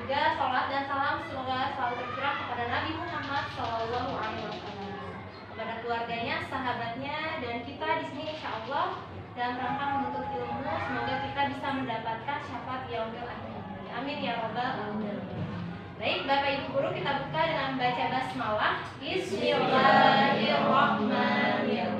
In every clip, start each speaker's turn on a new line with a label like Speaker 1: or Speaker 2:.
Speaker 1: juga salat dan salam semoga selalu tercurah kepada Nabi Muhammad SAW, kepada keluarganya, sahabatnya, dan kita di sini insya Allah dalam rangka menuntut ilmu. Semoga kita bisa mendapatkan syafaat yaumil akhir. Amin ya robbal alamin. Baik, Bapak Ibu guru, kita buka dengan baca basmalah. Bismillahirrahmanirrahim.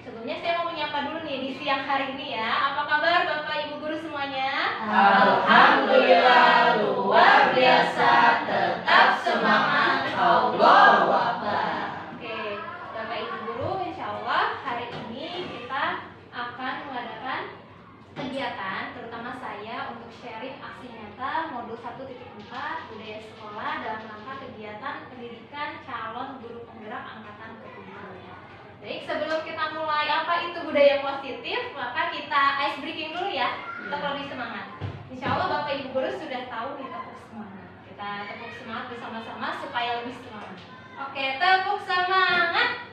Speaker 1: Sebelumnya saya mau menyapa dulu nih di siang hari ini ya. Apa kabar Bapak Ibu guru semuanya?
Speaker 2: Alhamdulillah luar biasa, tetap semangat, Allahu Akbar.
Speaker 1: Oke, Bapak Ibu guru, insya Allah hari ini kita akan mengadakan kegiatan, terutama saya untuk sharing aksi nyata modul 1.4 budaya sekolah dalam rangka kegiatan pendidikan calon guru penggerak angkatan ke-7. Baik, sebelum kita mulai apa itu budaya positif, maka kita ice breaking dulu ya untuk lebih semangat. Insya Allah Bapak Ibu guru sudah tahu nih tepuk semangat. Kita tepuk semangat bersama-sama supaya lebih semangat. Oke, tepuk semangat.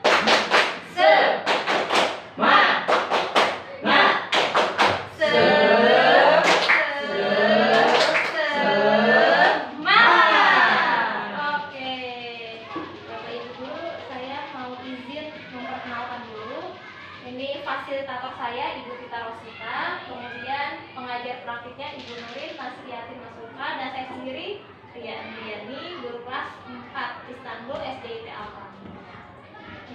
Speaker 1: Fasilitator saya Ibu Tita Rosita, kemudian pengajar praktiknya Ibu Nurin Tasriatin Masuka, dan saya sendiri Ria Andriani, guru kelas 4 Istanbul SDIT Alfa.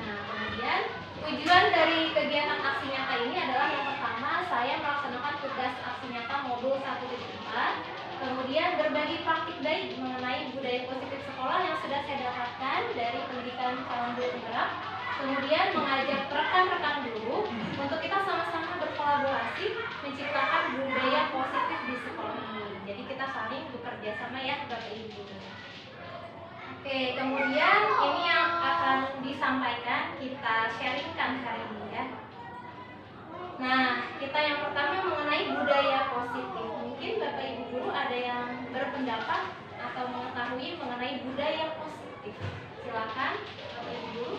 Speaker 1: Nah, kemudian tujuan dari kegiatan aksi nyata ini adalah yang pertama, saya melaksanakan tugas aksi nyata modul 1.4, kemudian berbagi praktik baik mengenai budaya positif sekolah yang sudah saya dapatkan dari pendidikan calon guru penggerak. Kemudian mengajak rekan-rekan guru untuk kita sama-sama berkolaborasi menciptakan budaya positif di sekolah ini. Jadi kita saling bekerja sama ya Bapak Ibu. Oke, kemudian ini yang akan disampaikan, kita sharingkan hari ini ya. Nah, kita yang pertama mengenai budaya positif. Mungkin Bapak Ibu guru ada yang berpendapat atau mengetahui mengenai budaya positif. Silakan Bapak Ibu guru.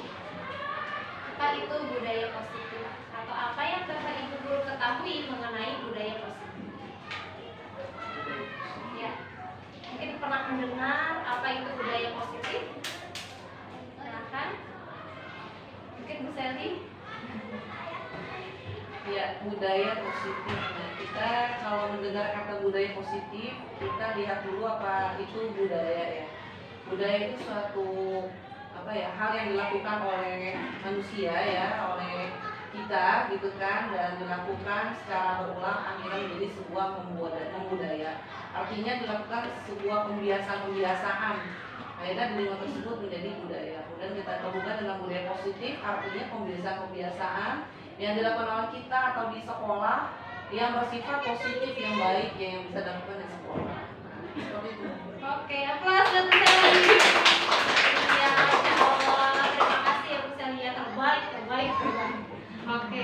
Speaker 1: Apa itu budaya positif? Atau apa yang Bapak Ibu guru ketahui mengenai budaya positif? Ya, mungkin pernah mendengar apa itu budaya positif? Silakan. Mungkin Bu Selly.
Speaker 2: Ya, budaya positif. Nah, kita kalau mendengar kata budaya positif, kita lihat dulu apa itu budaya ya. Budaya itu suatu hal yang dilakukan oleh manusia ya, oleh kita gitu kan, dan dilakukan secara berulang akhirnya menjadi sebuah membudaya. Artinya dilakukan sebuah pembiasaan akhirnya di lingkungan tersebut menjadi budaya. Kemudian kita gabungkan dengan budaya positif, artinya pembiasaan yang dilakukan oleh kita atau di sekolah yang bersifat positif, yang baik, yang bisa dilakukan di sekolah. Seperti itu.
Speaker 1: Oke, aplaus buat Bu Selly. Ya, Masya Allah, terima kasih ya Bu Selly, ya terbaik. Oke,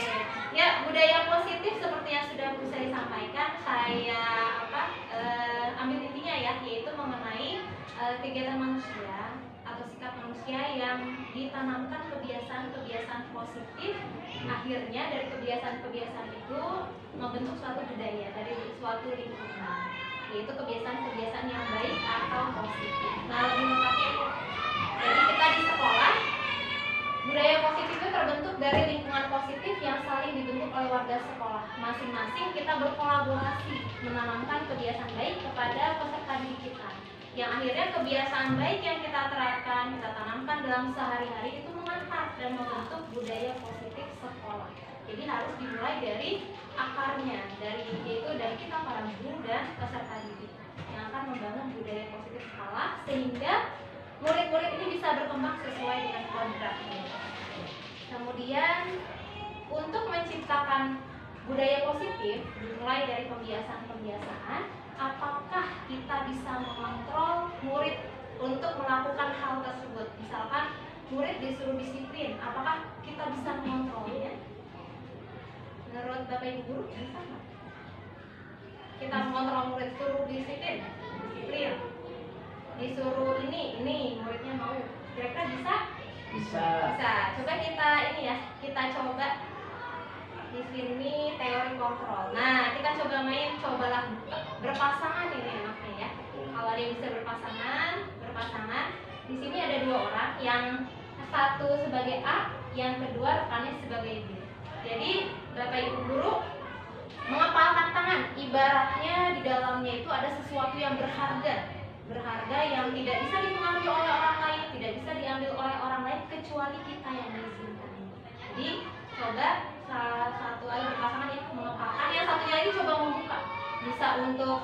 Speaker 1: ya budaya positif seperti yang sudah Bu Selly sampaikan, saya ambil intinya ya, yaitu mengenai kegiatan manusia atau sikap manusia yang ditanamkan kebiasaan-kebiasaan positif, akhirnya dari kebiasaan-kebiasaan itu membentuk suatu budaya dari suatu lingkungan, yaitu kebiasaan-kebiasaan yang baik atau positif. Nah, lebih lengkapnya itu, jadi kita di sekolah, budaya positif itu terbentuk dari lingkungan positif yang saling dibentuk oleh warga sekolah. Masing-masing kita berkolaborasi menanamkan kebiasaan baik kepada peserta didik kita, yang akhirnya kebiasaan baik yang kita terapkan, kita tanamkan dalam sehari-hari itu mengakar dan membentuk budaya positif sekolah. Jadi harus dimulai dari akarnya, yaitu dari kita para guru dan peserta didik yang akan membangun budaya positif sekolah, sehingga murid-murid ini bisa berkembang sesuai dengan kodratnya. Kemudian untuk menciptakan budaya positif dimulai dari pembiasaan-pembiasaan. Apakah kita bisa mengontrol murid untuk melakukan hal tersebut? Misalkan murid disuruh disiplin, apakah kita bisa mengontrolnya? Menurut Bapak Ibu guru, bisa nggak? Kita mengontrol murid suruh disiplin, disuruh ini muridnya mau, kira-kira bisa? Bisa. Coba kita coba di sini teori kontrol. Nah, kita cobalah berpasangan ini enaknya ya. Di sini ada dua orang, yang satu sebagai A, yang kedua rekannya sebagai B. Jadi Bapak Ibu guru mengepalkan tangan, ibaratnya di dalamnya itu ada sesuatu yang berharga yang tidak bisa dipengaruhi oleh orang lain, tidak bisa diambil oleh orang lain kecuali kita yang mengizinkan. Jadi coba salah satu lagi berpasangan ya mengepalkan, yang satunya lagi coba membuka, bisa untuk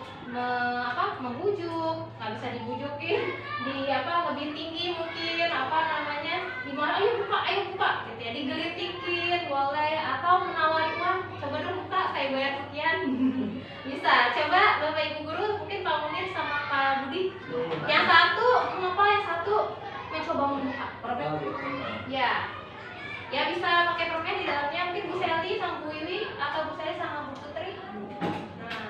Speaker 1: membujuk, nggak bisa dibujukin di lebih tinggi mungkin gimana, ayo buka gitu ya, digelitikin boleh, atau menawari uang, coba dong buka saya bayar sekian. Bisa coba Bapak Ibu guru, mungkin Pak Munir sama Pak Budi, yang satu mengapa, yang satu mencoba membuka ya bisa pakai permen di dalamnya, mungkin Bu Selly sama Bu Wiwi atau Bu Selly sama Bu Putri. Nah,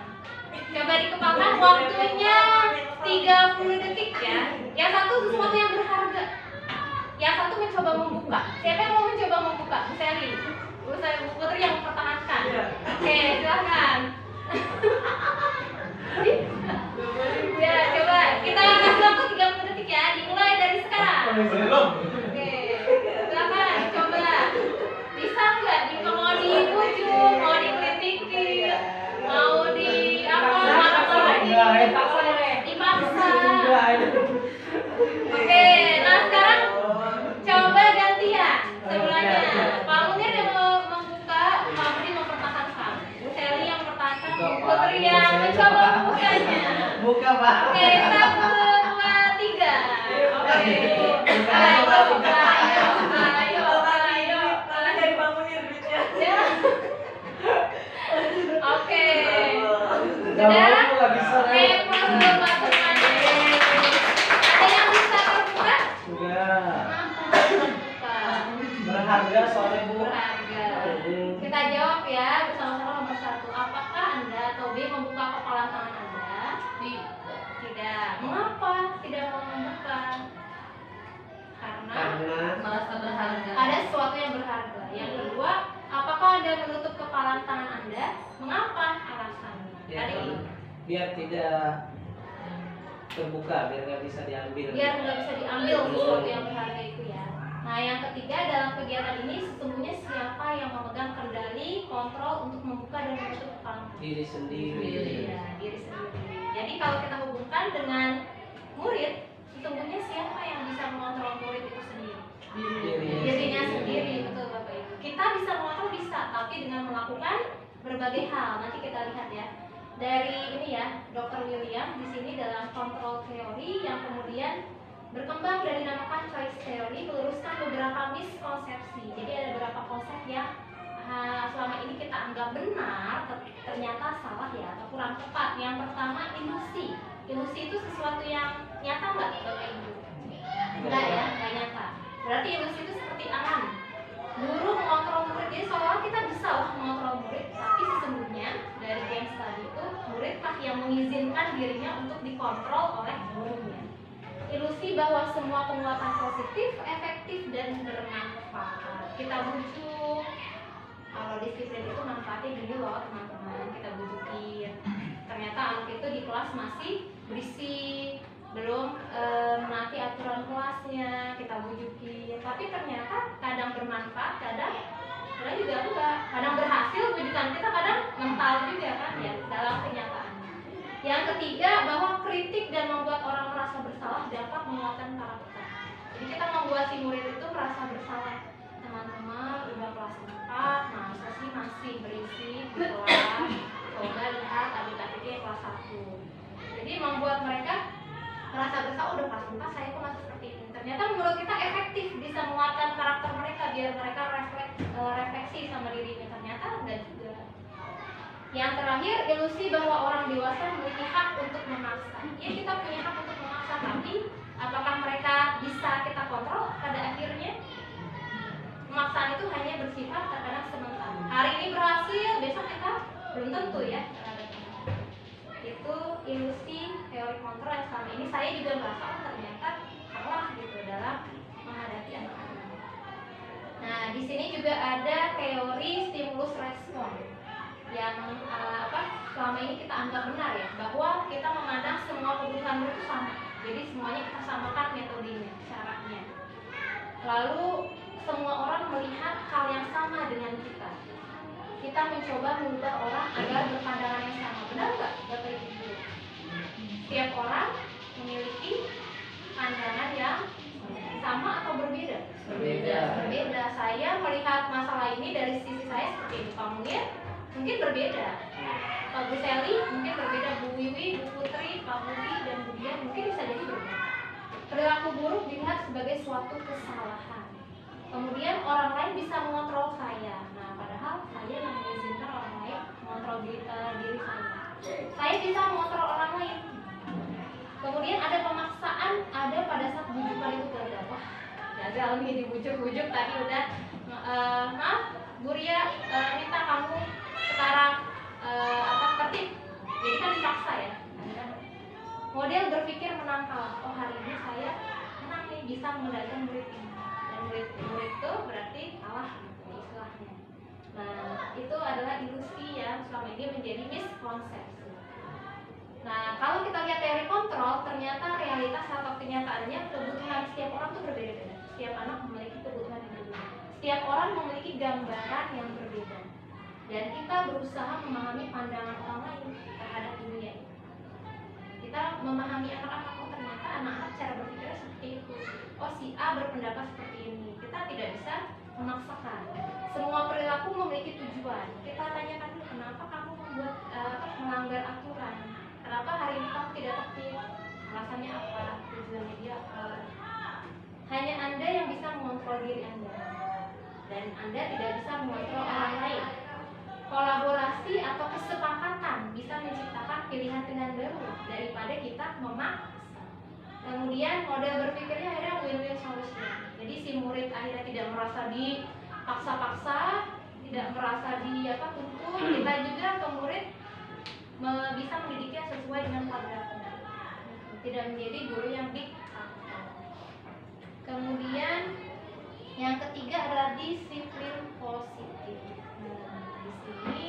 Speaker 1: coba dikepalkan, waktunya 30 detik ya. Yang satu sesuatu yang berharga, yang satu mencoba membuka. Siapa yang mau mencoba membuka? Bu Selly, Bu Putri yang mempertahankan. Oke, silakan. Ya, coba kita kasih waktu 30 detik ya, dimulai dari sekarang. Oke, silakan coba. Bisa nggak? Mau dibujuk, mau dikritikin, mau di dipaksa. Oke, nah sekarang coba gantian sebelahnya. Pak Munir yang membuka, Pak Budi mempertahankan, Bu Selly yang mempertahankan, Bu Putri yang mencoba membukanya.
Speaker 3: Buka Pak.
Speaker 1: Oke, 1, 2, 3. Oke, ayo.
Speaker 2: dari Pak Munir duitnya.
Speaker 1: Ya. Oke.
Speaker 3: Nggak
Speaker 1: Sudah?
Speaker 3: mau, nggak bisa.
Speaker 1: Oke, prosedur masuk-masuk. Ada yang bisa terbuka?
Speaker 3: Sudah.
Speaker 1: Mampu terbuka.
Speaker 3: Berharga soalnya Bu.
Speaker 1: Berharga. Kita jawab ya bersama-sama nomor 1. Apakah Anda atau B membuka kepalan tangan Anda? Tidak. Mengapa tidak mau membuka? Karena
Speaker 2: Merasa berharga.
Speaker 1: ada sesuatu yang berharga. Yang kedua, apakah Anda menutup kepalan tangan Anda? Mengapa? Alasannya. Tadi
Speaker 3: Biar tidak terbuka, biar nggak bisa diambil.
Speaker 1: biar nggak bisa diambil sesuatu yang berharga itu ya. Nah, yang ketiga, dalam kegiatan ini sesungguhnya siapa yang memegang kendali kontrol untuk membuka dan menutup kepalan tangan?
Speaker 3: Diri sendiri.
Speaker 1: Ya, diri sendiri. Jadi kalau kita hubungkan dengan murid, sesungguhnya siapa yang bisa mengontrol murid itu sendiri? Dirinya sendiri, betul Bapak Ibu. Kita bisa mengontrol, bisa, tapi dengan melakukan berbagai hal. Nanti kita lihat ya. Dari ini ya, Dr. William di sini dalam kontrol teori yang kemudian berkembang dan dinamakan choice theory, meluruskan beberapa miskonsepsi. Jadi ada beberapa konsep yang selama ini kita anggap benar, ternyata salah ya, atau kurang tepat. Yang pertama, ilusi. Ilusi itu sesuatu yang nyata nggak Bapak Ibu? Enggak ya, nggak nyata. Berarti ilusi itu seperti angan. Guru mengontrol murid, jadi seolah kita bisa lah mengontrol murid, tapi sesungguhnya dari game study itu muridlah yang mengizinkan dirinya untuk dikontrol oleh gurunya. Ilusi bahwa semua penguatan positif, efektif dan bermanfaat. Kita bujuk, kalau disiplin itu manfaatnya gini loh teman-teman, kita bujukin. Ternyata anak itu di kelas masih berisik, belum menaati aturan kelasnya, kita bujukin. Tapi ternyata kadang bermanfaat, kadang juga enggak. Kadang berhasil bujukan kita, kadang mental juga kan ya dalam kenyataannya. Yang ketiga, bahwa kritik dan membuat orang merasa bersalah dapat menguatkan karakter. Jadi kita membuat si murid itu merasa bersalah. Teman-teman udah kelas 4, masa sih masih berisik di kelas? Coba lihat adik-adiknya kelas 1. Jadi membuat mereka merasa bersalah, udah kelas 4 saya kok masih seperti ini. Ternyata menurut kita efektif, bisa menguatkan karakter mereka biar mereka refleksi sama dirinya. Ternyata enggak juga. Yang terakhir, ilusi bahwa orang dewasa memiliki hak untuk memaksa. Ya, kita punya hak untuk memaksa, tapi apakah mereka bisa kita kontrol? Pada akhirnya pemaksaan itu hanya bersifat terkadang sementara. Hari ini berhasil, besok kita belum tentu ya. Itu ilusi teori kontrol yang selama ini saya juga merasa ternyata salah gitu dalam menghadapi anak-anak. Nah, di sini juga ada teori stimulus respon yang selama ini kita anggap benar ya, bahwa kita memandang semua kebutuhan itu sama. Jadi semuanya kita samakan metodenya. Lalu semua orang melihat hal yang sama dengan kita. Kita mencoba mengubah orang agar berpandangan yang sama. Benar nggak, Bapak Ibu? Setiap orang memiliki pandangan yang sama atau berbeda? Berbeda. Saya melihat masalah ini dari sisi saya seperti ini. Pak Munir mungkin berbeda. Pak Bu Seli mungkin berbeda. Bu Wiwi, Bu Putri, Pak Budi, dan Bu Dian mungkin bisa jadi berbeda. Perilaku buruk dilihat sebagai suatu kesalahan. Kemudian orang lain bisa mengontrol saya. Nah, padahal saya yang mengizinkan orang lain mengontrol diri saya. Saya bisa mengontrol orang lain. Kemudian ada pemaksaan, ada pada saat bujukan itu gagal. Wah, gagal nih, dibujuk-bujuk tadi udah. Maaf, Bu Ria, minta kamu sekarang tertib. Jadi kan dipaksa ya. Model berpikir menang kalah. Oh, hari ini saya menang nih, bisa mengendalikan murid ini. Dan murid itu berarti kalah gitu istilahnya. Nah, itu adalah ilusi yang selama ini menjadi miskonsepsi. Nah, kalau kita lihat teori kontrol, ternyata realitas atau kenyataannya kebutuhan setiap orang itu berbeda-beda. Setiap anak memiliki kebutuhan yang berbeda. Setiap orang memiliki gambaran yang berbeda. Dan kita berusaha memahami pandangan orang lain terhadap dunia ini. Kita memahami anak-anak, oh ternyata anak-anak cara berpikirnya seperti itu. Oh, si A berpendapat seperti ini. Kita tidak bisa memaksakan. Semua perilaku memiliki tujuan. Kita tanyakan dulu, kenapa kamu membuat melanggar aturan? Kenapa hari ini kamu tidak tertib? Alasannya apa? Tujuannya dia apa? Hanya Anda yang bisa mengontrol diri Anda. Dan Anda tidak bisa mengontrol orang lain. Kolaborasi atau kesepakatan bisa menciptakan pilihan baru daripada kita memaksa. Kemudian model berpikirnya akhirnya win-win solution. Jadi si murid akhirnya tidak merasa dipaksa-paksa, tidak merasa tuntut. Kita juga ke murid bisa mendidiknya sesuai dengan kodratnya. Tidak menjadi guru yang diktator. Kemudian yang ketiga adalah disiplin positif. Di sini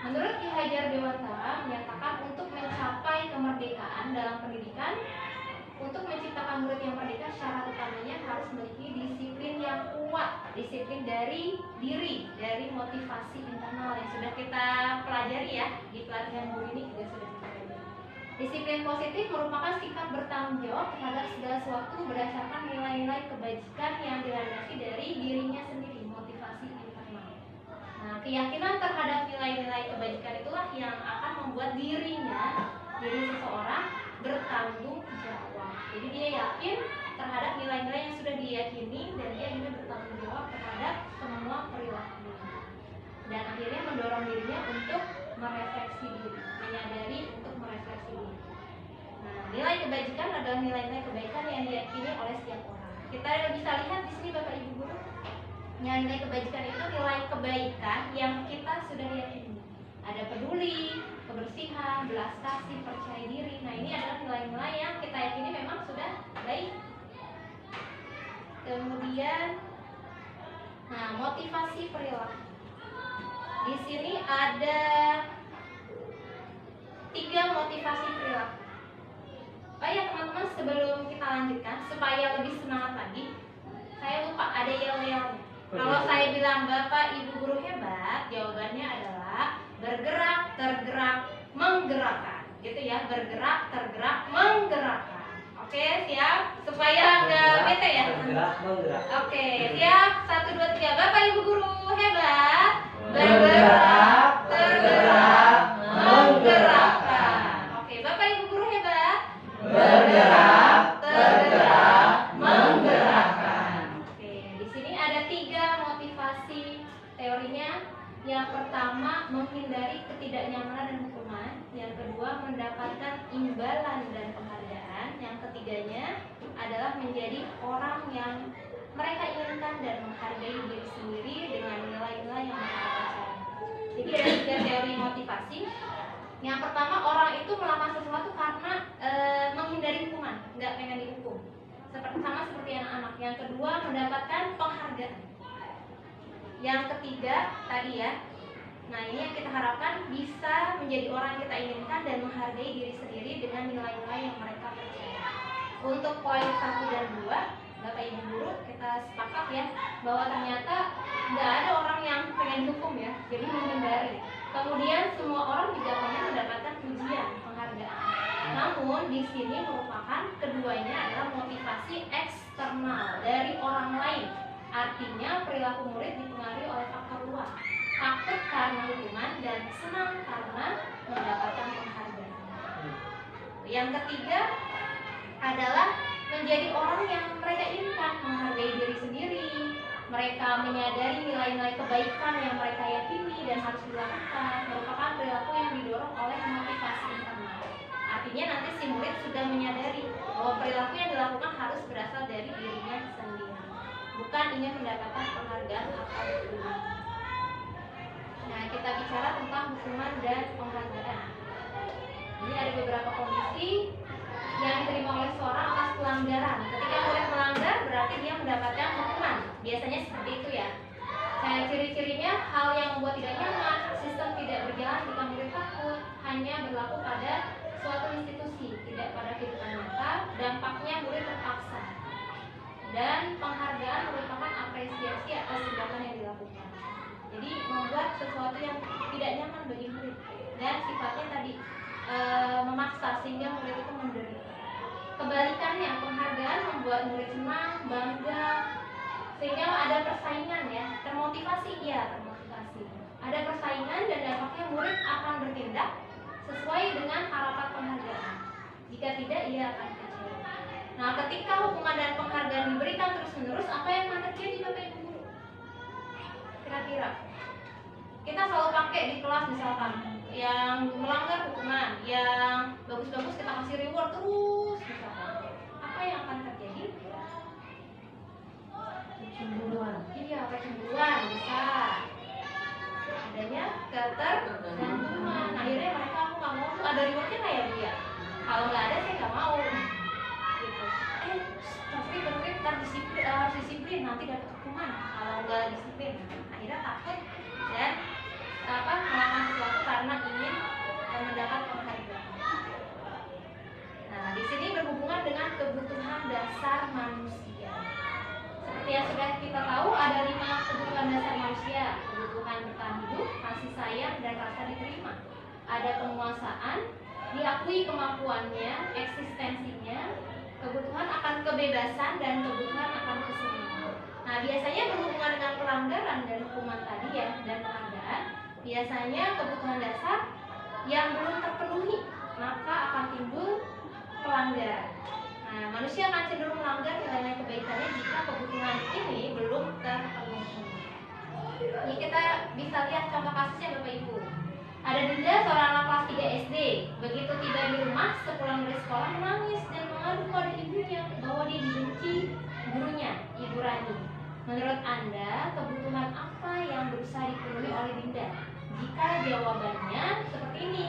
Speaker 1: menurut Ki Hajar Dewantara menyatakan untuk mencapai kemerdekaan dalam pendidikan, untuk menciptakan murid yang merdeka, syarat utamanya harus memiliki disiplin yang kuat. Disiplin dari diri, dari motivasi internal yang sudah kita pelajari ya di pelatihan guru ini juga sudah kita pelajari. Disiplin positif merupakan sikap bertanggung jawab terhadap segala sesuatu berdasarkan nilai-nilai kebajikan yang dilandasi dari dirinya sendiri, motivasi internal. Nah, keyakinan terhadap nilai-nilai kebajikan itulah yang akan membuat diri seseorang bertanggung jawab. Jadi dia yakin terhadap nilai-nilai yang sudah diyakini dan dia ingin bertanggung jawab terhadap semua perilakunya. Dan akhirnya mendorong dirinya untuk merefleksi diri, menyadari untuk merefleksi diri. Nah, nilai kebajikan adalah nilai-nilai kebaikan yang diyakini oleh setiap orang. Kita bisa lihat di sini Bapak Ibu guru. Nilai kebajikan itu nilai kebaikan yang kita sudah yakini. Ada peduli, kebersihan, belas kasih, percaya diri. Nah, ini adalah nilai-nilai yang kita yakini memang sudah baik. Kemudian, motivasi perilaku. Di sini ada 3 motivasi perilaku. Oh ya teman-teman, sebelum kita lanjutkan supaya lebih semangat lagi, saya lupa ada yel-yelnya. Kalau saya bilang Bapak Ibu guru hebat, jawabannya adalah bergerak, tergerak, menggerakkan. Gitu ya, bergerak, tergerak, menggerakkan. Oke, siap? Supaya nggak bete ya.
Speaker 3: Bergerak, menggerak.
Speaker 1: Oke, siap? 1, 2, 3. Bapak Ibu guru hebat.
Speaker 3: Bergerak, tergerak, menggerakkan.
Speaker 1: Oke, Bapak Ibu guru hebat.
Speaker 3: Bergerak, tergerak, menggerakkan.
Speaker 1: Oke, di sini ada 3 motivasi teorinya. Yang pertama, menghindari ketidaknyamanan dan hukuman. Yang kedua, mendapatkan imbalan dan penghargaan. Yang ketiganya adalah menjadi orang yang mereka inginkan dan menghargai diri sendiri dengan nilai-nilai yang mereka percaya. Jadi ada 3 teori motivasi. Yang pertama, orang itu melakukan sesuatu karena menghindari hukuman, nggak pengen dihukum. Sama seperti anak-anak. Yang kedua, mendapatkan penghargaan. Yang ketiga tadi ya. Nah, ini yang kita harapkan bisa menjadi orang yang kita inginkan dan menghargai diri sendiri dengan nilai-nilai yang mereka percaya. Untuk poin 1 dan 2, Bapak Ibu guru kita sepakat ya bahwa ternyata nggak ada orang yang pengen dihukum ya, jadi menghindari. Kemudian semua orang juga pengen mendapatkan pujian, penghargaan. Namun di sini merupakan keduanya adalah motivasi eksternal dari orang lain. Artinya perilaku murid dipengaruhi oleh faktor luar, takut karena hukuman dan senang karena mendapatkan penghargaan. Yang ketiga adalah menjadi orang yang mereka inginkan, menghargai diri sendiri. Mereka menyadari nilai-nilai kebaikan yang mereka yakini dan harus dilakukan, merupakan perilaku yang didorong oleh motivasi internal. Artinya nanti si murid sudah menyadari bahwa perilaku yang dilakukan harus berasal dari dirinya sendiri, bukan ingin mendapatkan penghargaan atau hukuman. Nah, kita bicara tentang hukuman dan penghargaan. Ini ada beberapa kondisi yang diterima oleh seorang atas pelanggaran. Ketika murid melanggar, berarti dia mendapatkan hukuman. Biasanya seperti itu ya. Nah, ciri-cirinya hal yang membuat tidak nyaman, sistem tidak berjalan jika murid takut, hanya berlaku pada suatu institusi, tidak pada kehidupan nyata, dampaknya murid terpaksa. Dan penghargaan merupakan apresiasi atas tindakan yang dilakukan. Jadi membuat sesuatu yang tidak nyaman bagi murid dan sifatnya tadi memaksa sehingga murid itu menderita. Kebalikannya, penghargaan membuat murid senang, bangga, sehingga ada persaingan ya, termotivasi. Ada persaingan dan dampaknya murid akan bertindak sesuai dengan harapan penghargaan. Jika tidak, ia akan kecewa. Nah, ketika hukuman dan penghargaan diberikan terus-menerus, apa yang akan terjadi Bapak Ibu guru? Kira-kira kita selalu pakai di kelas, misalkan yang melanggar hukuman, yang bagus-bagus kita kasih reward terus misalkan. Apa yang akan terjadi?
Speaker 2: Kecemburuan.
Speaker 1: Iya, kecemburuan bisa. Adanya ketergantungan. Akhirnya mereka, aku nggak mau tuh, ada rewardnya nggak ya Bu ya? Kalau nggak ada saya nggak mau. Gitu. Tapi ntar disiplin, harus disiplin, nanti dapat hukuman. Kalau nggak disiplin, akhirnya takut dan melakukan sesuatu karena ingin mendapat penghargaan. Nah, di sini berhubungan dengan kebutuhan dasar manusia. Seperti yang sudah kita tahu, ada 5 kebutuhan dasar manusia: kebutuhan bertahan hidup, kasih sayang, dan rasa diterima. Ada penguasaan, diakui kemampuannya, eksistensinya, kebutuhan akan kebebasan, dan kebutuhan akan kesenangan. Nah, biasanya berhubungan dengan pelanggaran dan hukuman tadi ya, dan penghargaan. Biasanya kebutuhan dasar yang belum terpenuhi, maka akan timbul pelanggaran. Nah, manusia akan cenderung melanggar nilai-nilai kebaikannya jika kebutuhan ini belum terpenuhi. Ini kita bisa lihat contoh kasusnya Bapak Ibu. Ada Dinda, seorang anak kelas 3 SD. Begitu tiba di rumah, sepulang dari sekolah menangis dan mengadu pada ibunya bahwa dia dibenci gurunya, Ibu Rani. Menurut Anda, kebutuhan apa yang berusaha dipenuhi oleh Dinda? Jika jawabannya seperti ini,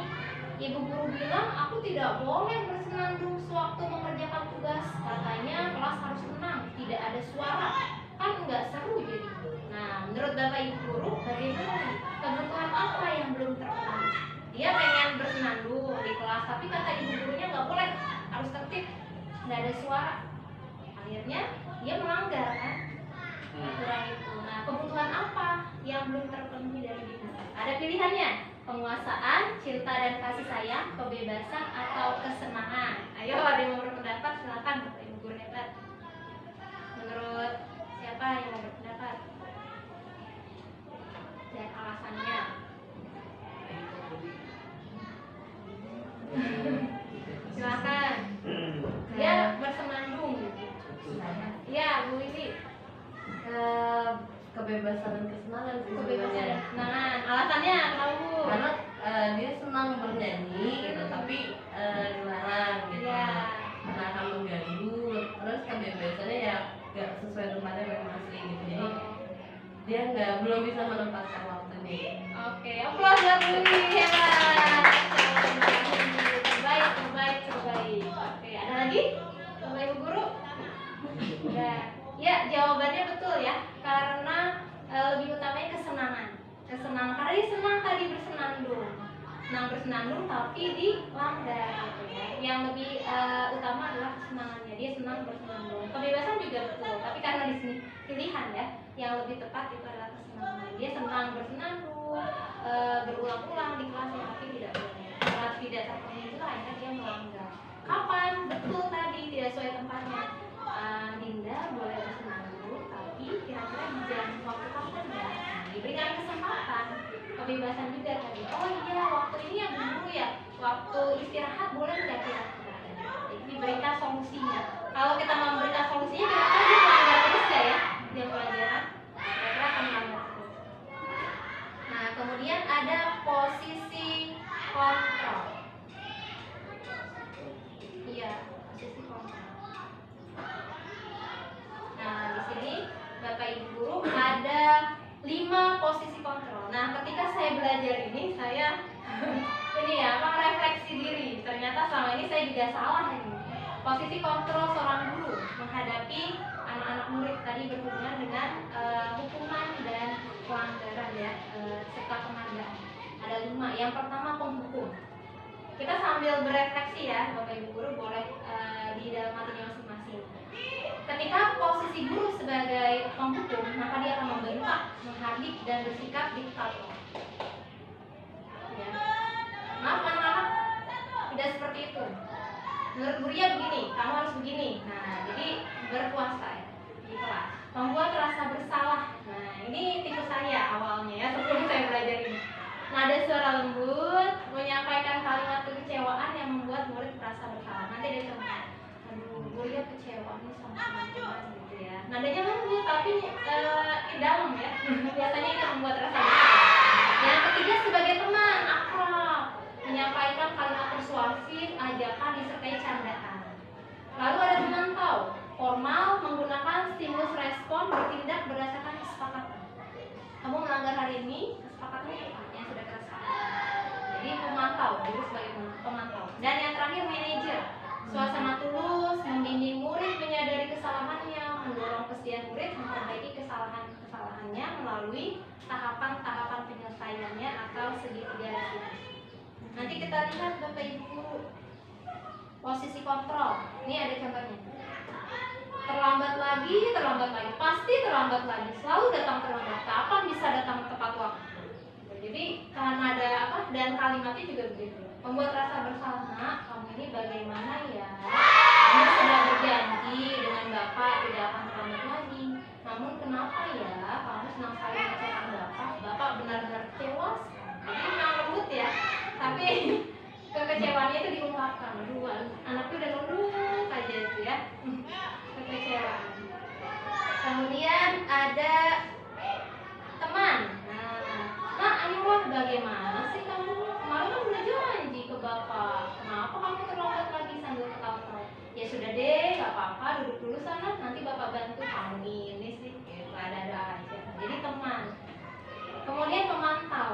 Speaker 1: Ibu guru bilang, aku tidak boleh bersenandung sewaktu mengerjakan tugas. Katanya kelas harus tenang, tidak ada suara. Kan nggak seru jadi. Nah, menurut Bapak Ibu guru, bagaimana? Kebutuhan apa yang belum terpenuhi? Dia pengen bersenandung di kelas, tapi kata ibu gurunya nggak boleh, harus tertib, nggak ada suara. Akhirnya dia melanggar kan aturan itu. Nah, kebutuhan apa yang belum terpenuhi dari diri? Ada pilihannya: penguasaan, cinta dan kasih sayang, kebebasan, atau kesenangan. Ayo, ada yang mau berpendapat? Silakan, Bapak Ibu guru hebat. Menurut siapa yang mau berpendapat? Dan alasannya? Silakan. Dia bersenandung. Ya, Bu Wiwi.
Speaker 2: Kebebasan dan kesenangan sih
Speaker 1: Kebebasan
Speaker 2: sebenarnya.
Speaker 1: dan kesenangan. Alasannya kenapa Bu?
Speaker 2: Karena dia senang bernyanyi gitu, tapi dilarang gitu.
Speaker 1: Iya.
Speaker 2: Karena akan mengganggu. Terus kebebasannya ya nggak sesuai tempatnya masing-masing gitu. Jadi dia belum bisa menempatkan waktunya.
Speaker 1: Oke, aplaus buat Bu Wiwi, hebat. Terbaik. Oke, ada lagi? Bapak Ibu guru? Udah. Ya, jawabannya betul ya. Karena lebih utamanya kesenangan. Karena dia senang tadi bersenandung. Senang bersenandung tapi dilanggar gitu ya. yang lebih utama adalah kesenangannya. Dia senang bersenandung. Kebebasan juga betul, tapi karena di sini pilihan ya, yang lebih tepat itu adalah kesenangan. Dia senang bersenandung, berulang-ulang di kelasnya, tapi tidak boleh. Karena tidak terpenuhi itu akhirnya dia melanggar. Kapan? Betul tadi tidak sesuai tempatnya. Dinda boleh bersenandung, tapi kira-kira di jam waktu kapan ya? Diberikan kesempatan, kebebasan juga tadi. Oh iya, waktu ini yang dulu ya, waktu istirahat boleh nggak kira-kira? Jadi diberikan solusinya. Kalau kita memberikan solusinya, kira-kira dia melanggar terus nggak ya? Dia pelajaran, kira-kira akan melanggar terus. Nah, kemudian ada posisi kontrol. Iya, posisi kontrol. Nah, di sini Bapak Ibu guru ada 5 posisi kontrol. Nah, ketika saya belajar ini, saya ini ya, refleksi diri. Ternyata selama ini saya juga salah ini. Posisi kontrol seorang guru menghadapi anak-anak murid tadi berhubungan dengan hukuman dan pelanggaran ya, serta penghargaan. Ada 5. Yang pertama penghukum. Kita sambil berefleksi ya, Bapak Ibu guru boleh di dalam hatinya masing-masing. Ketika posisi guru sebagai penghukum, maka dia akan membentak, menghardik, dan bersikap diktator. Ya. Maaf anak-anak, tidak seperti itu. Menurut gurunya begini, kamu harus begini. Nah, jadi berkuasa ya, di kelas. Membuat rasa bersalah. Nah, ini tipe saya awalnya ya, sebelum saya belajar ini. Nada suara lembut, menyampaikan kalimat kekecewaan yang membuat murid merasa bersalah. Nanti ada contoh. Aduh, gurunya kecewa nih sama teman-teman gitu ya. Nadanya lembut tapi dalam ya. Biasanya itu membuat rasa bersalah. Yang ketiga sebagai teman, akrab, menyampaikan kalimat persuasif, ajakan disertai candaan. Lalu ada memantau, formal, menggunakan stimulus respon, bertindak berdasarkan kesepakatan. Kamu melanggar hari ini, kesepakatannya apa? Yang sudah kita sepakati. Jadi pemantau, guru sebagai pemantau. Dan yang terakhir manajer. Suasana tulus, membimbing murid menyadari kesalahannya, mendorong kesediaan murid memperbaiki kesalahannya melalui tahapan-tahapan penyelesaiannya atau segitiga resiko. Nanti kita lihat Bapak Ibu guru. Posisi kontrol. Ini ada contohnya. Terlambat lagi, pasti terlambat lagi. Selalu datang terlambat. Kapan bisa datang tepat waktu? Jadi karena ada apa dan kalimatnya juga begitu. Membuat rasa bersalah, nak, kamu ini bagaimana ya? Kamu sudah berjanji dengan Bapak tidak akan terlambat lagi. Namun kenapa ya? Kamu senang sekali mengecewakan Bapak. Bapak benar-benar kecewa. Jadi memang lembut ya. Tapi kekecewaannya itu diungkapkan. Aduh, anaknya udah lembut aja itu ya. Kekecewaan. Kemudian ada teman. Nah, ayolah bagaimana sih kamu? Kemarin kan udah janji ke Bapak. Kenapa kamu terlambat lagi sambil ketawa-tawa? Ya sudah deh, gak apa-apa, duduk dulu sana. Nanti Bapak bantu. Kamu ini sih, ada-ada aja. Jadi teman. Kemudian pemantau.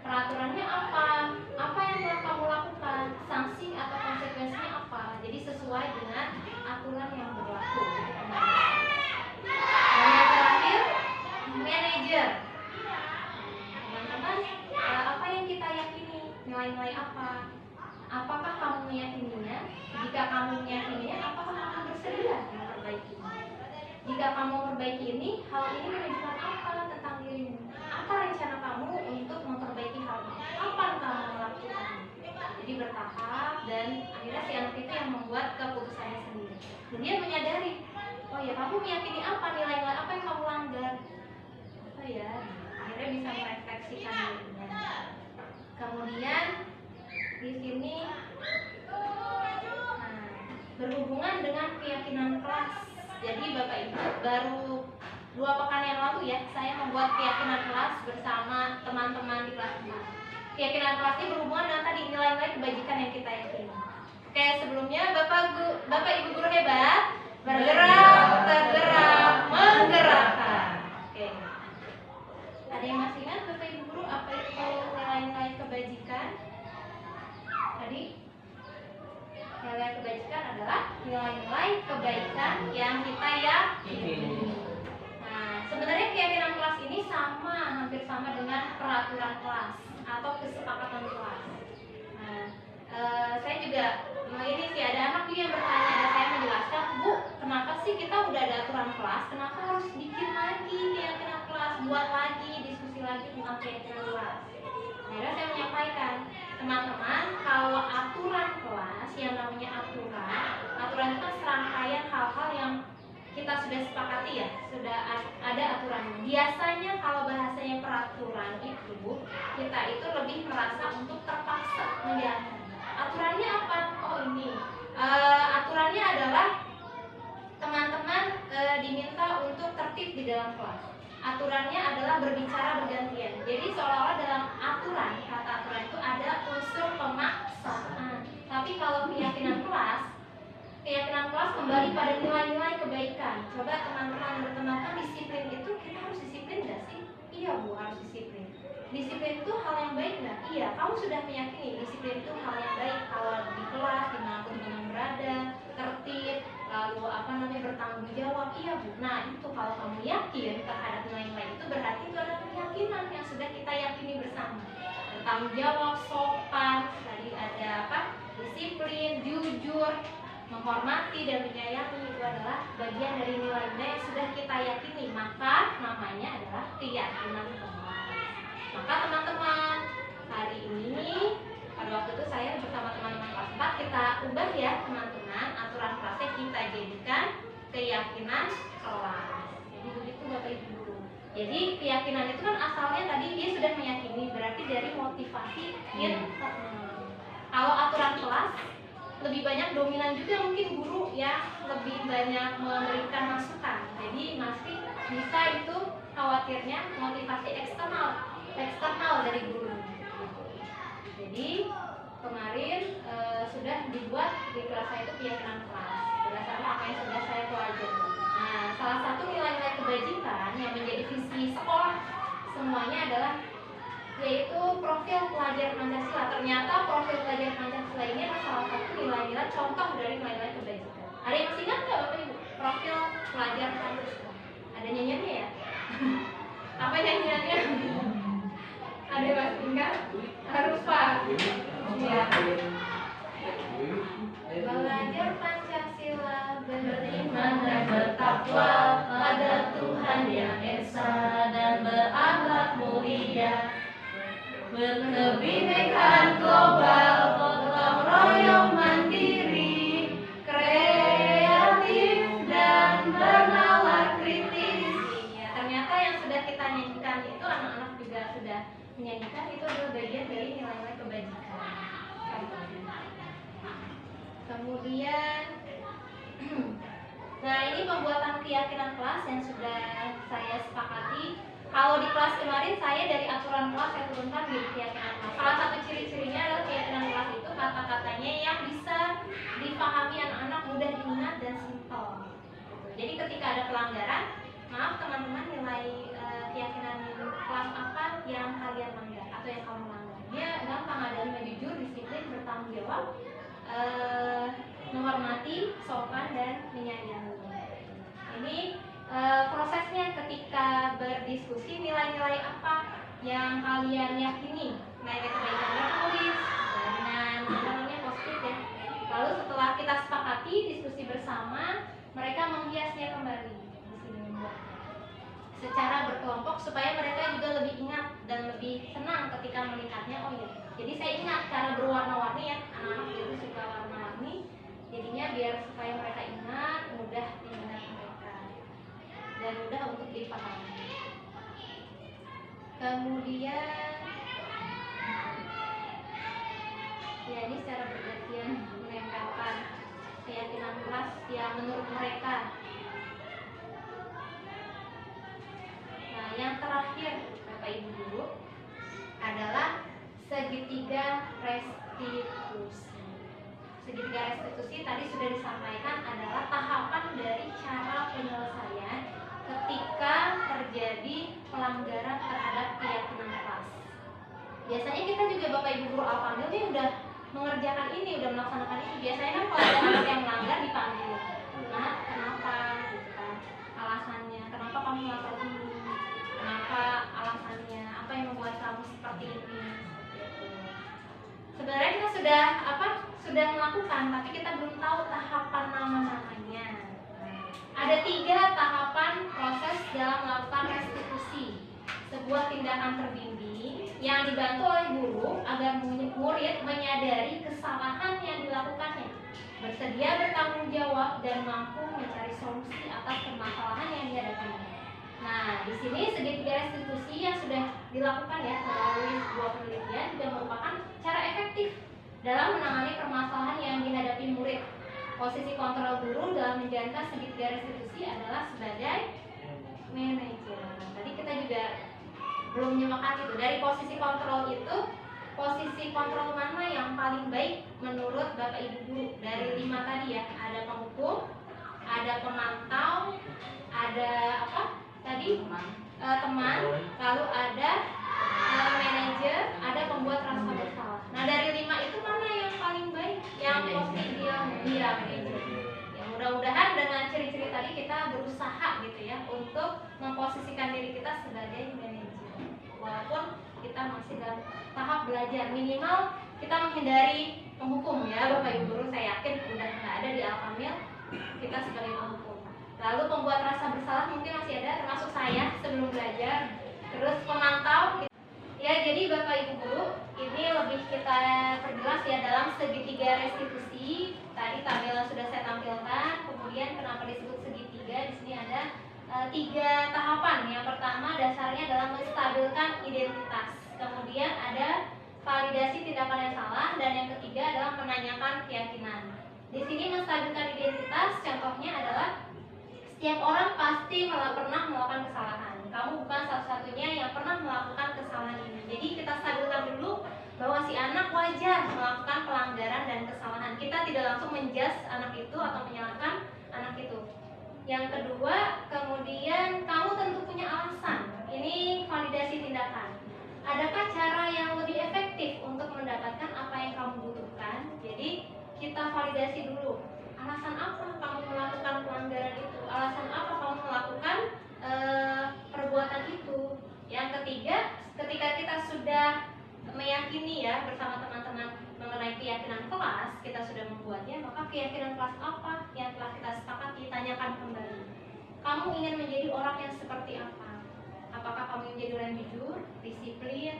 Speaker 1: Peraturannya apa? Apa yang telah kamu lakukan? Sanksi atau konsekuensinya apa? Jadi sesuai dengan aturan yang berlaku. Dan yang terakhir, manajer. Teman-teman, apa yang kita yakini? Nilai-nilai apa? Apakah kamu meyakininya? Jika kamu meyakininya, apakah kamu bersedia memperbaikinya? Jika kamu memperbaiki ini, hal ini menunjukkan apa tentang dirimu? Apa rencana kamu untuk memperbaiki hal ini? Kapan kamu melakukannya? Jadi bertahap dan akhirnya si anak itu yang membuat keputusannya sendiri. Dan dia menyadari, oh ya kamu meyakini apa, nilai-nilai apa yang kamu langgar? Oh ya, akhirnya bisa merefleksikan dirinya. Kemudian di sini berhubungan dengan keyakinan kelas. Jadi Bapak Ibu baru 2 pekan yang lalu ya, saya membuat keyakinan kelas bersama teman-teman di kelas 4. Keyakinan kelas ini berhubungan dengan tadi nilai-nilai kebajikan yang kita yakini. Oke, sebelumnya Bapak Ibu guru hebat, bergerak, tergerak, menggerakkan. Oke. Ada yang masih ingat Bapak Ibu guru apa itu nilai-nilai kebajikan? Tadi nilai kebajikan adalah nilai-nilai kebaikan yang kita yakini. Nah, sebenarnya keyakinan kelas ini hampir sama dengan peraturan kelas atau kesepakatan kelas. Nah, saya juga ini sih teman-teman, kalau aturan kelas, yang namanya aturan itu kan serangkaian hal-hal yang kita sudah sepakati ya, sudah ada aturannya. Biasanya kalau bahasanya peraturan itu, kita itu lebih merasa untuk terpaksa menjalankan. Aturannya apa? Oh ini, aturannya adalah teman-teman diminta untuk tertib di dalam kelas. Aturannya adalah berbicara bergantian. Jadi seolah-olah dalam aturan, kata aturan itu ada unsur pemaksaan. Tapi kalau keyakinan kelas kembali pada nilai-nilai kebaikan. Coba teman-teman berteman, disiplin itu kita harus disiplin nggak sih? Iya Bu, harus disiplin. Disiplin itu hal yang baik nggak? Iya, kamu sudah meyakini disiplin itu hal yang baik. Kalau di kelas, dimanapun teman berada, tertib, lalu bertanggung jawab. Iya Bu. Nah itu kalau kamu yakin terhadap nilai-nilai itu, berarti itu adalah keyakinan yang sudah kita yakini bersama. Bertanggung jawab, sopan, tadi ada disiplin, jujur, menghormati dan menyayangi, itu adalah bagian dari nilai-nilai yang sudah kita yakini, maka namanya adalah keyakinan kelas. Maka teman-teman, hari ini pada waktu itu saya bersama teman-teman kelas 4 kita ubah ya teman-teman, aturan kelasnya kita jadikan keyakinan kelas. Jadi begitu Bapak Ibu guru. Jadi keyakinan itu kan asalnya tadi dia sudah meyakini, berarti dari motivasi internal. Kalau aturan kelas lebih banyak dominan juga mungkin guru ya, lebih banyak memberikan masukan. Jadi masih bisa itu khawatirnya motivasi eksternal dari guru. Jadi kemarin sudah dibuat di kelas saya itu keyakinan kelas berdasarkan apa yang sudah saya pelajari. Nah, salah satu nilai-nilai kebajikan yang menjadi visi sekolah semuanya adalah yaitu profil pelajar Pancasila. Ternyata profil pelajar Pancasila ini adalah salah satu nilai-nilai contoh dari nilai-nilai kebajikan. Ada yang masih ingat nggak Bapak Ibu? Profil pelajar Pancasila. Ada nyanyiannya ya? Apa nyanyiannya? Ada yang masih ingat? Harus Pak. Ya. Belajar Pancasila, beriman dan bertakwa pada Tuhan yang Esa dan berakhlak mulia, berkebinekaan global, gotong royong mandiri, kreatif dan bernalar kritis. Ya, ternyata yang sudah kita nyanyikan itu anak-anak juga sudah menyanyikan, itu adalah bagian dari nilai-nilai kebajikan. Kemudian nah ini pembuatan keyakinan kelas yang sudah saya sepakati. Kalau di kelas kemarin saya dari aturan kelas saya turunkan di keyakinan kelas. Salah satu ciri-cirinya adalah keyakinan kelas itu kata-katanya yang bisa dipahami anak-anak, mudah diingat dan simpel. Jadi ketika ada pelanggaran, maaf teman-teman, nilai keyakinan kelas apa yang kalian langgar atau yang kamu langgar. Dia gampang, ada 5 jujur, disiplin, bertanggung jawab, menghormati, sopan dan menyayangi. Ini prosesnya ketika berdiskusi, nilai-nilai apa yang kalian yakini, nilai kebaikan tulis dengan positif ya. Lalu setelah kita sepakati diskusi bersama, mereka menghiasnya kembali secara berkelompok supaya mereka juga lebih ingat dan lebih senang ketika melihatnya. Oh iya, jadi saya ingat cara berwarna-warni ya, anak-anak itu suka warna-warni, jadinya biar supaya mereka ingat, mudah diingat mereka dan mudah untuk dipahami. Kemudian ya ini secara bergantian menempelkan keyakinan kelas yang menurut mereka. Nah, yang terakhir Bapak Ibu guru adalah segitiga restitusi. Segitiga restitusi tadi sudah disampaikan adalah tahapan dari cara penyelesaian ketika terjadi pelanggaran terhadap keyakinan kelas. Biasanya kita juga Bapak Ibu guru Alfamil ini udah mengerjakan ini, udah melaksanakan ini. Biasanya kan kalau ada anak yang melanggar dipanggil. Nah, kenapa? Gitu kan. Alasannya, kenapa kamu melakukan ini? Kenapa alasannya? Apa yang membuat kamu seperti ini? Gitu. Sebenarnya kita sudah melakukan, tapi kita belum tahu tahapan nama-namanya. Ada 3 tahapan proses dalam melakukan restitusi. sebuah tindakan terbimbing yang dibantu oleh guru agar murid menyadari kesalahan yang dilakukannya, bersedia bertanggung jawab dan mampu mencari solusi atas permasalahan yang dihadapinya. Nah, di sini segitiga restitusi yang sudah dilakukan ya melalui sebuah penelitian juga merupakan cara efektif dalam menangani permasalahan yang dihadapi murid. Posisi kontrol guru dalam menjalankan segitiga restitusi adalah sebagai manajer. Nah, tadi kita juga belum menyimakkan itu. Dari posisi kontrol itu, posisi kontrol mana yang paling baik menurut Bapak Ibu guru? Dari 5 tadi ya, ada penghukum, ada pemantau, ada apa tadi? Teman, lalu ada manajer, ada pembuat rasa bersalah. Nah, dari 5 itu mana yang paling baik? Yang posisi dia manajer. Ya, mudah-mudahan dengan ciri-ciri tadi kita berusaha gitu ya untuk memposisikan diri kita sebagai manajer. Walaupun kita masih dalam tahap belajar, minimal kita menghindari penghukum ya Bapak Ibu guru. Saya yakin udah nggak ada di Al-Kamil kita sebagai penghukum. Lalu pembuat rasa bersalah mungkin masih ada, termasuk saya sebelum belajar. Terus pemantau ya. Jadi Bapak Ibu guru, ini lebih kita perjelas ya dalam segitiga restitusi. Tadi tabel sudah saya tampilkan. Kemudian kenapa disebut segitiga? Di sini ada 3 tahapan. Yang pertama dasarnya adalah menstabilkan identitas. Kemudian ada validasi tindakan yang salah, dan yang ketiga adalah menanyakan keyakinan. Di sini menstabilkan identitas, contohnya adalah setiap orang pasti pernah melakukan kesalahan. Kamu bukan satu-satunya yang pernah melakukan kesalahan ini. Jadi kita stabilkan dulu bahwa si anak wajar melakukan pelanggaran dan kesalahan. Kita tidak langsung menjudge anak itu atau menyalahkan anak itu. Yang kedua, kemudian kamu tentu punya alasan. Ini validasi tindakan. Adakah cara yang lebih efektif untuk mendapatkan apa yang kamu butuhkan? Jadi kita validasi dulu. Alasan apa kamu melakukan pelanggaran itu? Alasan apa kamu melakukan perbuatan itu? Yang ketiga, ketika kita sudah meyakini ya bersama teman-teman mengenai keyakinan kelas, kita sudah membuatnya, maka keyakinan kelas apa yang telah kita sepakati, tanyakan kembali. Kamu ingin menjadi orang yang seperti apa? Apakah kamu ingin menjadi orang yang jujur, disiplin?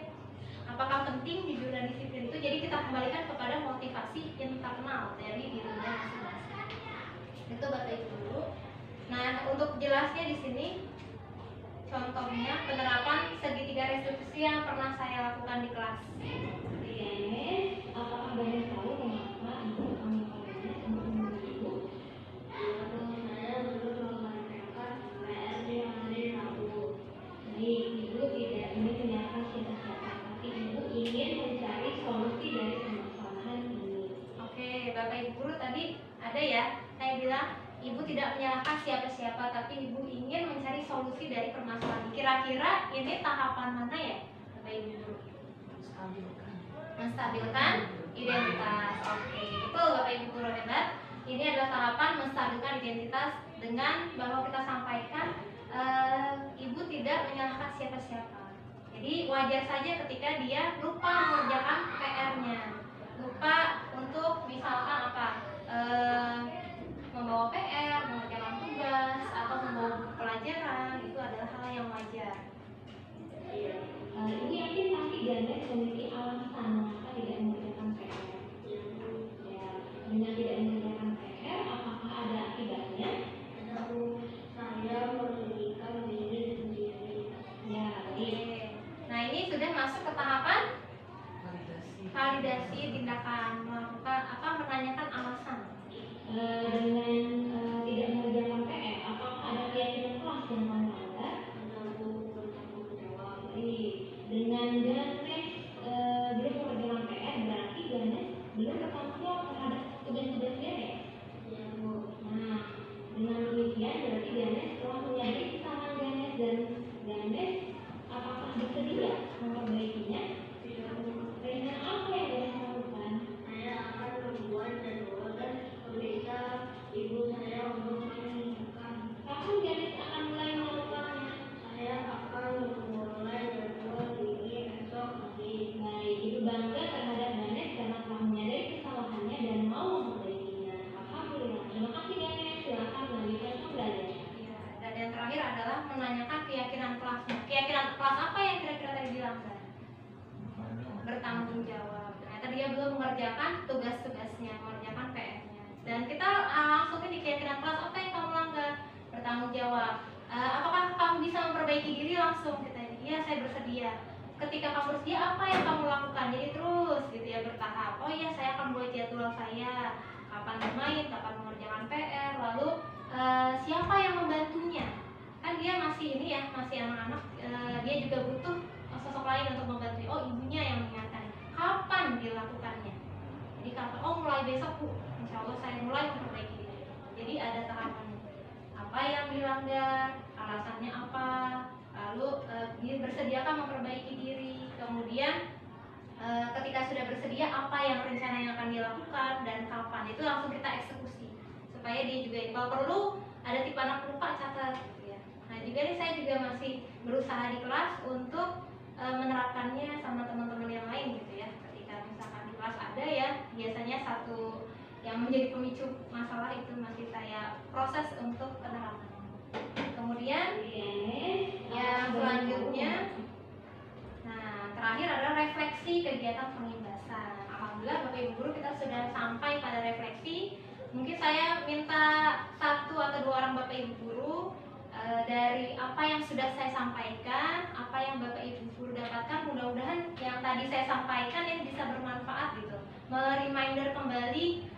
Speaker 1: Apakah penting jujur dan disiplin itu? Jadi kita kembalikan kepada motivasi internal dari dirinya masing-masing. Itu Bapak Ibu guru. Nah, untuk jelasnya di sini contohnya penerapan segitiga restitusi yang pernah saya lakukan di kelas. Apakah banyak tahu mengapa ibu kami pada ibu? Saya dulu mengerjakan PR di hari Rabu. Jadi ibu tidak ingin menyapa siapa-siapa, tapi ibu ingin mencari solusi dari permasalahan ini. Oke, Bapak Ibu guru tadi ada ya, saya bilang ibu tidak menyalahkan siapa-siapa, tapi ibu ingin mencari solusi dari permasalahan. Kira-kira ini tahapan mana ya, Bapak Ibu guru? Menstabilkan identitas. Oke, betul Bapak Ibu guru hebat. Ini adalah tahapan menstabilkan identitas dengan bahwa kita sampaikan ibu tidak menyalahkan siapa-siapa. Jadi wajar saja ketika dia lupa mengerjakan PR-nya, lupa untuk misalkan apa, membawa PR, mengerjakan tugas, atau membawa buku pelajaran, itu adalah hal yang wajar. Ini yakin pasti Ganda memiliki alasan mengapa tidak mengerjakan PR. Ya, dengan tidak mengerjakan PR, apakah ada akibatnya? Saya merugikan diri sendiri. Ya, baik. Nah, ini sudah masuk ke tahapan validasi tindakan, melakukan apa? Menanyakan alasan. Dengan tidak mengerjakan PR, apakah ada keyakinan kelas yang kamu melanggar? Bertanggung jawab. Dengan Ganes belum mengerjakan PR, berarti Ganes belum bertanggung jawab terhadap tugas-tugas dia ya. mengerjakan tugas-tugasnya, mengerjakan PR-nya. Dan kita langsung di keyakinan kelas, apa yang kamu langgar? Bertanggung jawab. Apakah kamu bisa memperbaiki diri? Langsung kita, iya saya bersedia. Ketika kamu bersedia, apa yang kamu lakukan? Jadi terus gitu ya, bertahap. Oh iya, saya akan buat jadwal saya, kapan bermain, kapan mengerjakan PR, lalu siapa yang membantunya? Kan dia masih ini ya, masih anak-anak, dia juga butuh sosok lain untuk membantu. Oh, ibunya yang mengingatkan. Kapan dilakukannya? Jadi kapan? Oh, mulai besok Bu, insya Allah saya mulai memperbaiki diri. Jadi ada tahapannya. Apa yang dilanggar, alasannya apa, lalu dia bersediakah memperbaiki diri. Kemudian ketika sudah bersedia, apa yang rencana yang akan dilakukan dan kapan, itu langsung kita eksekusi supaya dia juga, kalau perlu ada tipe anak lupa, catat ya. Nah juga nih, saya juga masih berusaha di kelas untuk menerapkannya sama teman-teman yang lain gitu ya. Ketika misalkan di kelas ada ya, biasanya satu yang menjadi pemicu masalah, itu masih saya proses untuk penerapannya. Kemudian yang selanjutnya, nah terakhir adalah refleksi kegiatan pengimbasan. Alhamdulillah Bapak Ibu Guru, kita sudah sampai pada refleksi. Mungkin saya minta 1 atau 2 orang Bapak Ibu Guru dari apa yang sudah saya sampaikan, apa yang Bapak Ibu Guru dapatkan, mudah-mudahan yang tadi saya sampaikan yang bisa bermanfaat gitu, mereminder kembali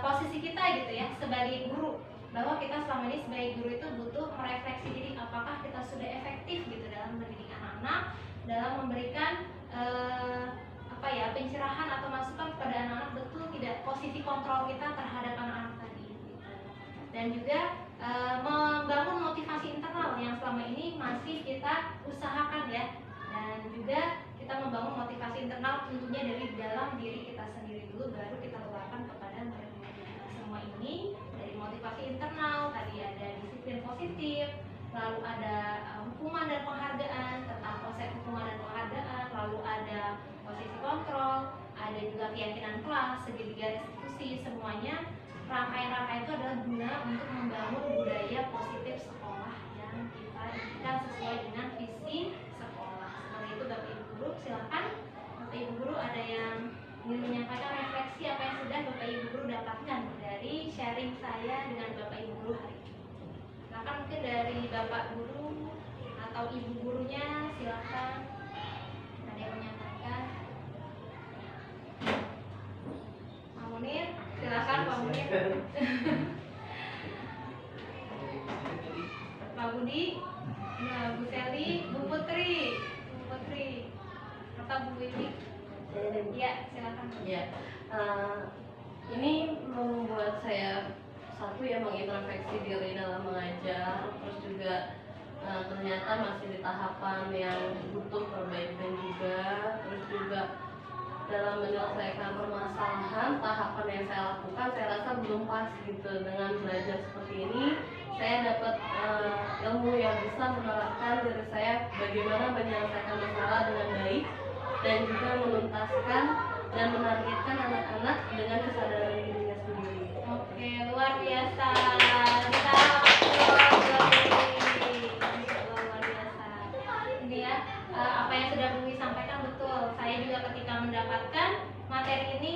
Speaker 1: posisi kita gitu ya sebagai guru, bahwa kita selama ini sebagai guru itu butuh merefleksi diri, apakah kita sudah efektif gitu dalam mendidik anak-anak, dalam memberikan pencerahan atau masukan kepada anak-anak, betul tidak posisi kontrol kita terhadap anak-anak tadi gitu. Dan juga membangun motivasi internal yang selama ini masih kita usahakan ya, dan juga kita membangun motivasi internal tentunya dari dalam diri kita sendiri dulu, baru kita keluarkan kepada mereka. Semua ini dari motivasi internal, tadi ada disiplin positif, lalu ada hukuman dan penghargaan, tentang konsep hukuman dan penghargaan, lalu ada posisi kontrol, ada juga keyakinan kelas, segitiga restitusi. Semuanya rangkaian-rangkaian itu adalah guna untuk membangun budaya positif sekolah yang kita inginkan sesuai dengan visi sekolah. Seperti itu Bapak Ibu Guru, silakan Bapak Ibu Guru ada yang ingin menyampaikan refleksi apa yang sudah Bapak Ibu Guru dapatkan dari sharing saya dengan Bapak Ibu Guru hari ini. Silakan mungkin dari Bapak Guru atau Ibu Gurunya, silakan ada yang menyampaikan. Pak Munir, silakan Pak Munir. Pak Budi, Bu Seli, Bu Putri, atau Bu Wiwi. Ya, silakan.
Speaker 4: Ya, ini membuat saya satu ya, mengintrospeksi diri dalam mengajar, terus juga ternyata masih di tahapan yang butuh perbaikan juga, terus juga dalam menyelesaikan permasalahan, tahapan yang saya lakukan saya rasa belum pas gitu. Dengan belajar seperti ini, saya dapat ilmu yang bisa menerapkan diri saya bagaimana menyelesaikan masalah dengan baik, dan juga menuntaskan dan menargetkan anak-anak dengan kesadaran dirinya sendiri.
Speaker 1: Oke, luar biasa. Kita luar biasa. Ini ya, apa yang sudah Bumi sampaikan betul. Saya juga ketika mendapatkan materi ini,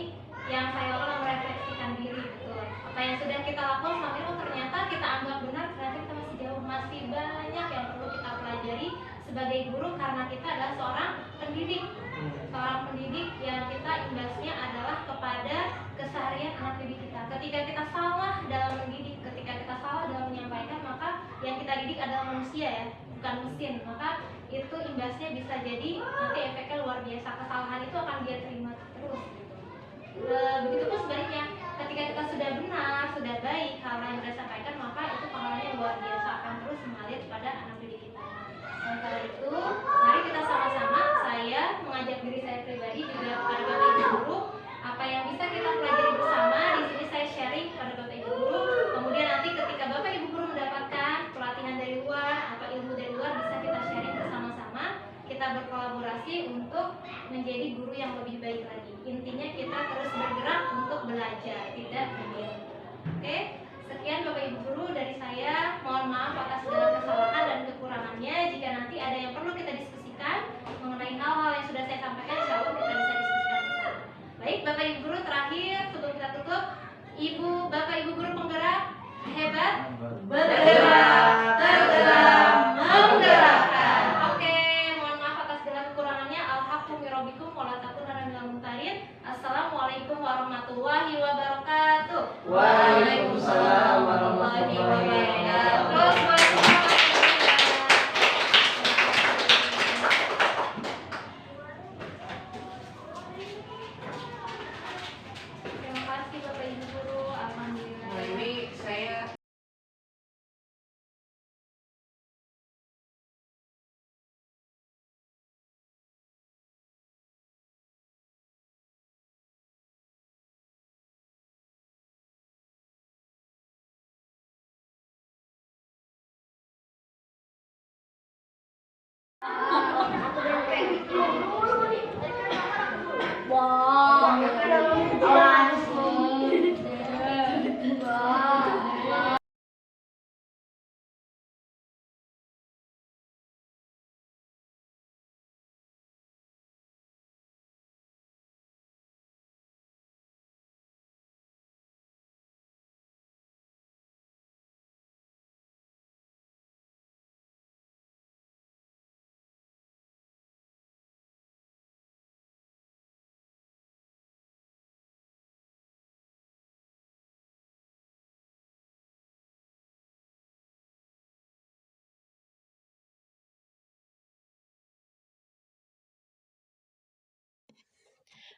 Speaker 1: yang saya lakukan merefleksikan diri betul. Apa yang sudah kita lakukan selama ini, ternyata kita anggap benar, ternyata kita masih jauh, masih banyak yang perlu kita pelajari sebagai guru, karena kita adalah seorang pendidik. Seorang pendidik yang kita imbasnya adalah kepada keseharian anak didik kita. Ketika kita salah dalam mendidik, ketika kita salah dalam menyampaikan, maka yang kita didik adalah manusia ya, bukan mesin. Maka itu imbasnya bisa jadi nanti efeknya luar biasa. Kesalahan itu akan dia terima terus gitu. Begitupun sebaliknya, ketika kita sudah benar, sudah baik hal yang kita sampaikan, maka itu pahalanya luar biasa, akan terus mengalir kepada anak didik kita. Dan karena itu, mari kita sama-sama, saya mengajak diri saya pribadi juga kepada Bapak Ibu Guru, apa yang bisa kita pelajari bersama. Di sini saya sharing kepada Bapak Ibu Guru. Kemudian nanti ketika Bapak Ibu Guru mendapatkan pelatihan dari luar atau ilmu dari luar, bisa kita sharing bersama-sama. Kita berkolaborasi untuk menjadi guru yang lebih baik lagi. Intinya kita terus bergerak untuk belajar, tidak mendiam. Oke, sekian Bapak Ibu Guru dari saya. Mohon Bapak Ibu guru terakhir sebelum kita tutup, Bapak Ibu guru penggerak hebat, bergerak, tergerak, menggerakkan. Oke, mohon maaf atas segala kekurangannya. Alhamdulillahirobbilalamin. Assalamualaikum warahmatullahi wabarakatuh.
Speaker 3: Waalaikumsalam warahmatullahi wabarakatuh.
Speaker 1: Terus terima kasih Bapak Ibu guru. Alhamdulillah.
Speaker 2: Nah, ini saya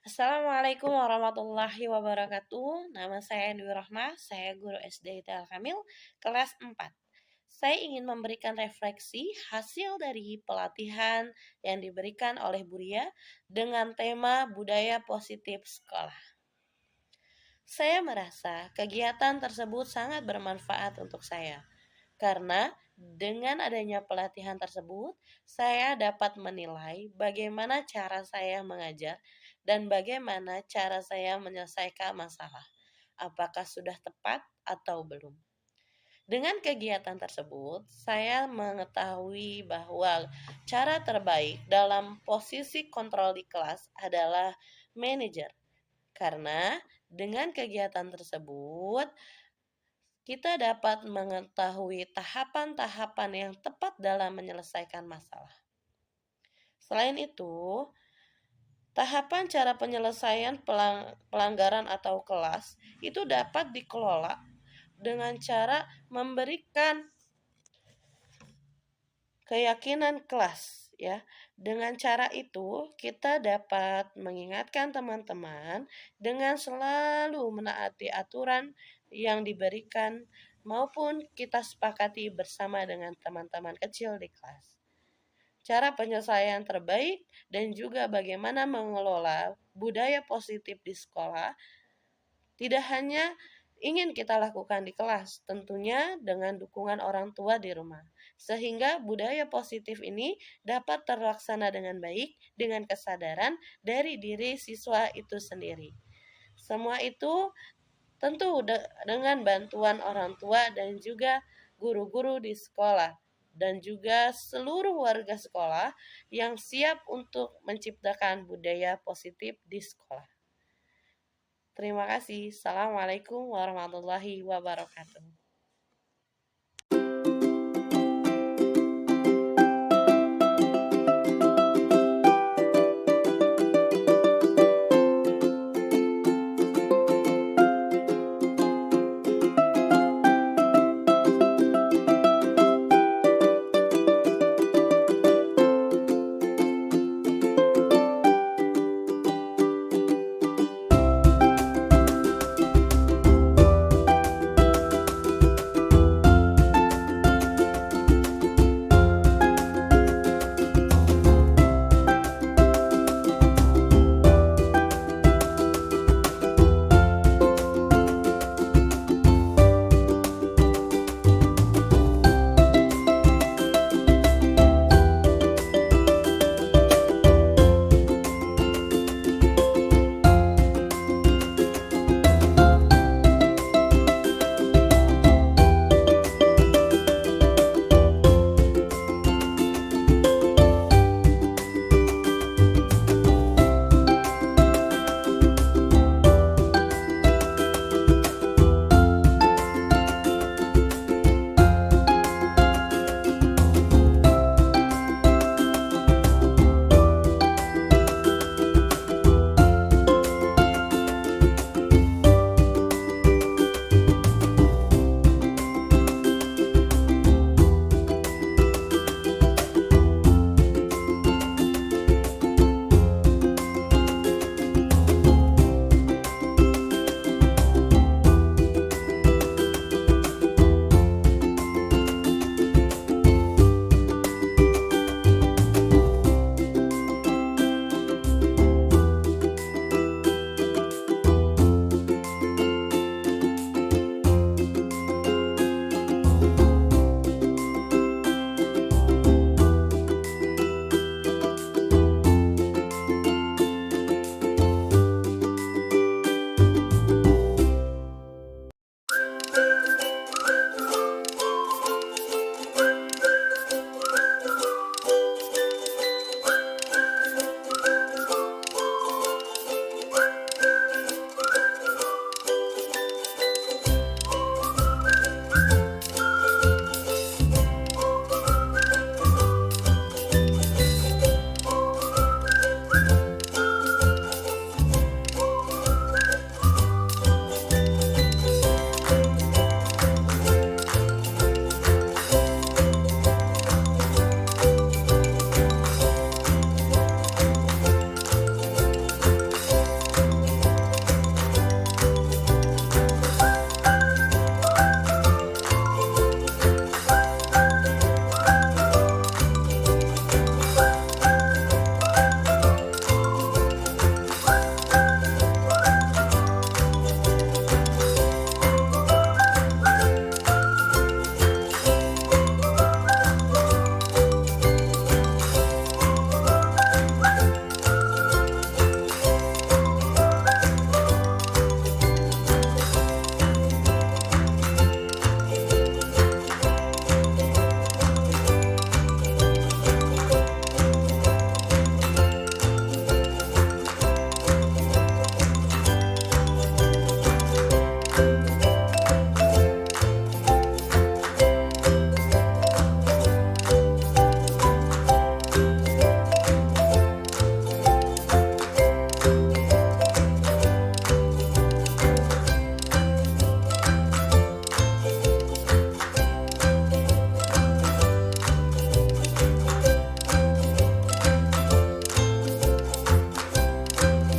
Speaker 5: Assalamualaikum warahmatullahi wabarakatuh. Nama saya Dwi Rahmah, saya guru SD Al Kamil kelas 4. Saya ingin memberikan refleksi hasil dari pelatihan yang diberikan oleh Buria dengan tema budaya positif sekolah. Saya merasa kegiatan tersebut sangat bermanfaat untuk saya, karena dengan adanya pelatihan tersebut, saya dapat menilai bagaimana cara saya mengajar dan bagaimana cara saya menyelesaikan masalah, apakah sudah tepat atau belum. Dengan kegiatan tersebut, saya mengetahui bahwa cara terbaik dalam posisi kontrol di kelas adalah manajer. Karena dengan kegiatan tersebut, kita dapat mengetahui tahapan-tahapan yang tepat dalam menyelesaikan masalah. Selain itu, tahapan cara penyelesaian pelanggaran atau kelas itu dapat dikelola dengan cara memberikan keyakinan kelas, ya. Dengan cara itu, kita dapat mengingatkan teman-teman dengan selalu menaati aturan yang diberikan maupun kita sepakati bersama dengan teman-teman kecil di kelas. Cara penyelesaian terbaik dan juga bagaimana mengelola budaya positif di sekolah tidak hanya ingin kita lakukan di kelas, tentunya dengan dukungan orang tua di rumah. Sehingga budaya positif ini dapat terlaksana dengan baik dengan kesadaran dari diri siswa itu sendiri. Semua itu tentu dengan bantuan orang tua dan juga guru-guru di sekolah dan juga seluruh warga sekolah yang siap untuk menciptakan budaya positif di sekolah. Terima kasih. Assalamualaikum warahmatullahi wabarakatuh.